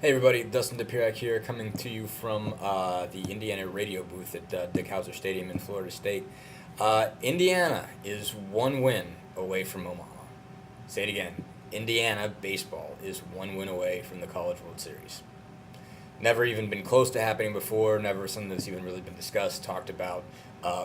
Hey everybody, Dustin DePirac here, coming to you from the Indiana radio booth at Dick Howser Stadium in Florida State. Indiana is one win away from Omaha. Say it again. Indiana baseball is one win away from the College World Series. Never even been close to happening before, never something that's even really been discussed, talked about,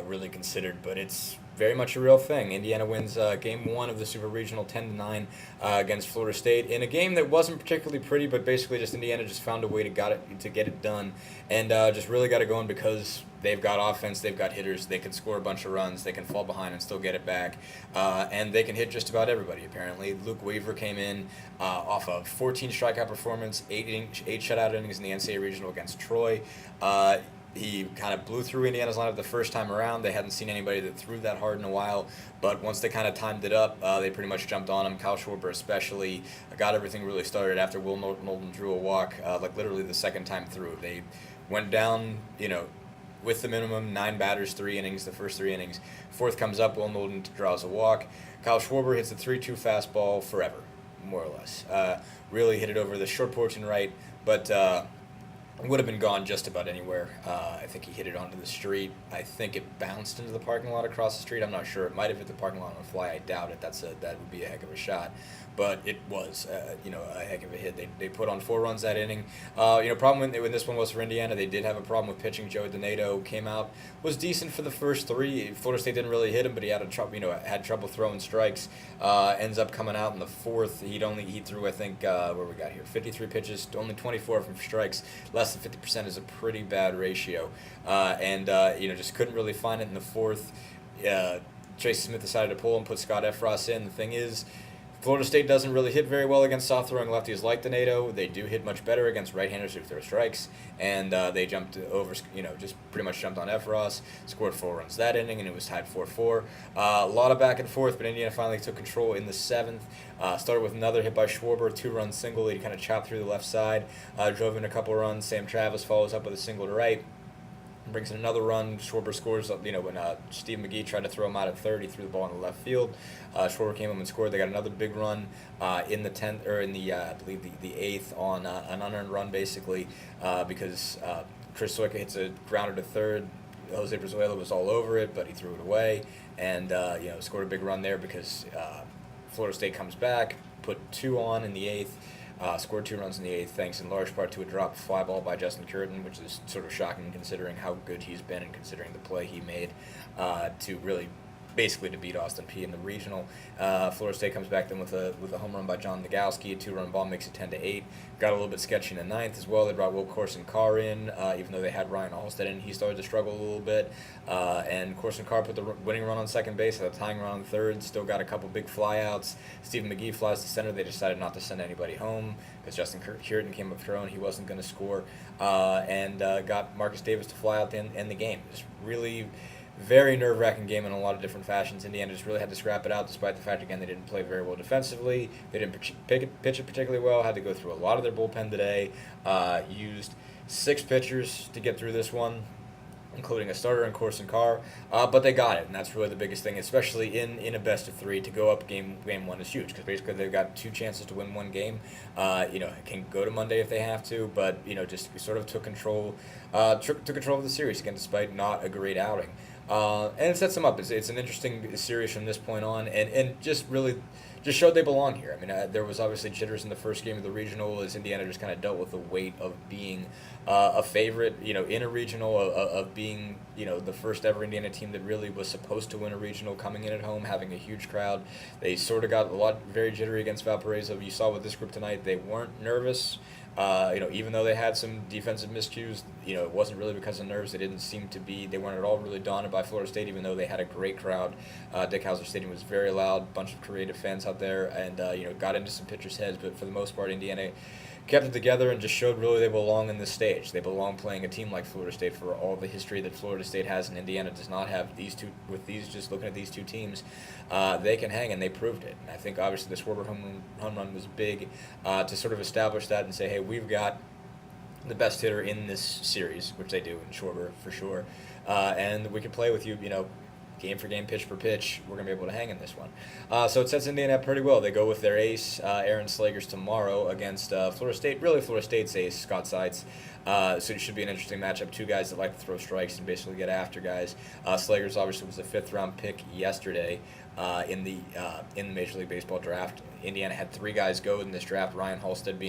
really considered, but it's very much a real thing. Indiana wins game one of the Super Regional 10-9 against Florida State in a game that wasn't particularly pretty, but basically just Indiana just found a way to get it done, and just really got it going because they've got offense, they've got hitters, they can score a bunch of runs, they can fall behind and still get it back, and they can hit just about everybody. Apparently, Luke Weaver came in off of 14 strikeout performance, eight shutout innings in the NCAA Regional against Troy. He kind of blew through Indiana's lineup the first time around. They hadn't seen anybody that threw that hard in a while, but once they kind of timed it up, they pretty much jumped on him. Kyle Schwarber especially got everything really started after Will Knowlton drew a walk, like literally the second time through. They went down, with the minimum, 9 batters, 3 innings, the first 3 innings. Fourth comes up, Will Knowlton draws a walk. Kyle Schwarber hits the 3-2 fastball forever, more or less. Really hit it over the short porch and right, but would have been gone just about anywhere. I think he hit it onto the street. I think it bounced into the parking lot across the street. I'm not sure. It might have hit the parking lot on a fly. I doubt it. That would be a heck of a shot. But it was, a heck of a hit. They put on 4 runs that inning. Problem when this one was for Indiana, they did have a problem with pitching. Joey Donato came out, was decent for the first 3. Florida State didn't really hit him, but he had trouble throwing strikes. Ends up coming out in the 4th. He threw, I think, where we got here, 53 pitches, only 24 from strikes. Less than 50% is a pretty bad ratio, just couldn't really find it in the 4th. Tracy Smith decided to pull and put Scott Efros in. The thing is, Florida State doesn't really hit very well against soft-throwing lefties like Donato. They do hit much better against right-handers who throw strikes, and they jumped over, just pretty much jumped on Efros, scored 4 runs that inning, and it was tied 4-4. A lot of back and forth, but Indiana finally took control in the 7th. Started with another hit by Schwarber, 2-run single. He kind of chopped through the left side, drove in a couple runs. Sam Travis follows up with a single to right. Brings in another run. Schwarber scores. When Steve McGee tried to throw him out at third, he threw the ball in the left field. Schwarber came up and scored. They got another big run in the 10th, or in the I believe the 8th on an unearned run, basically, because Chris Soika hits a grounder to third. Jose Brizuela was all over it, but he threw it away, and scored a big run there because Florida State comes back, put 2 on in the 8th. Scored 2 runs in the 8th, thanks in large part to a drop fly ball by Justin Curtin, which is sort of shocking considering how good he's been and considering the play he made to really basically to beat Austin Peay in the regional. Florida State comes back then with a home run by John Nagowski. A 2-run ball makes it 10-8. Got a little bit sketchy in the 9th as well. They brought Will Corson Carr in, even though they had Ryan Alstead in. He started to struggle a little bit. And Corson Carr put the winning run on second base, had a tying run on third. Still got a couple big flyouts. Stephen McGee flies to center. They decided not to send anybody home because Justin Curtin came up throwing. He wasn't going to score. And got Marcus Davis to fly out to end the game. Just really very nerve-wracking game in a lot of different fashions. Indiana just really had to scrap it out, despite the fact, again, they didn't play very well defensively. They didn't pitch it particularly well. Had to go through a lot of their bullpen today. Used 6 pitchers to get through this one, including a starter in Corson Carr, but they got it, and that's really the biggest thing, especially in a best-of-3. To go up game 1 is huge, because basically they've got 2 chances to win 1 game. It can go to Monday if they have to, but just sort of took control of the series, again, despite not a great outing. And it sets them up. It's an interesting series from this point on, and just really just showed they belong here. I mean, there was obviously jitters in the first game of the regional as Indiana just kind of dealt with the weight of being a favorite, in a regional, of being, the first ever Indiana team that really was supposed to win a regional, coming in at home, having a huge crowd. They sort of got very jittery against Valparaiso. You saw with this group tonight, they weren't nervous. Even though they had some defensive miscues, it wasn't really because of nerves. They weren't at all really daunted by Florida State, even though they had a great crowd. Dick Howser Stadium was very loud, bunch of creative fans out there, and, got into some pitchers' heads, but for the most part, Indiana kept it together and just showed really they belong in this stage. They belong playing a team like Florida State for all the history that Florida State has and Indiana does not have. Just looking at these 2 teams, they can hang, and they proved it. And I think obviously the Schwarber home run was big to sort of establish that and say, hey, we've got the best hitter in this series, which they do in Schwarber for sure, and we can play with you, game for game, pitch for pitch, we're going to be able to hang in this one. So it sets Indiana up pretty well. They go with their ace, Aaron Slagers, tomorrow against Florida State. Really, Florida State's ace, Scott Seitz. So it should be an interesting matchup. Two guys that like to throw strikes and basically get after guys. Slagers obviously was a fifth-round pick yesterday in the Major League Baseball draft. Indiana had 3 guys go in this draft. Ryan Halstead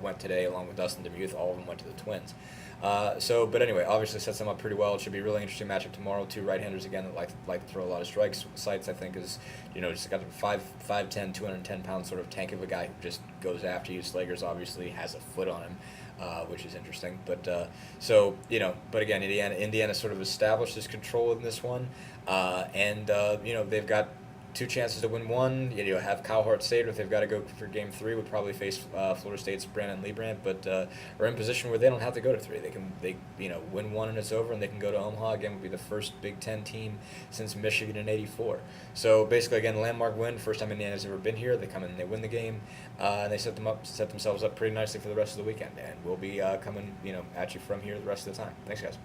went today along with Dustin DeMuth. All of them went to the Twins. But anyway, obviously sets them up pretty well. It should be a really interesting matchup tomorrow. 2 right-handers again that like to throw a lot of strikes. Seitz, I think, is just got a 5'10", 210-pound sort of tank of a guy who just goes after you. Slagers obviously has a foot on him, which is interesting. But again, Indiana sort of established his control in this one, they've got 2 chances to win one. Have Kyle Hart-Sader if they've got to go for Game 3 would probably face Florida State's Brandon Liebrandt, but are in a position where they don't have to go to 3. They win 1 and it's over, and they can go to Omaha again. Would be the first Big Ten team since Michigan in '84. So basically, again, landmark win. First time Indiana's ever been here. They come in and they win the game, and they set themselves up pretty nicely for the rest of the weekend. And we'll be coming at you from here the rest of the time. Thanks, guys.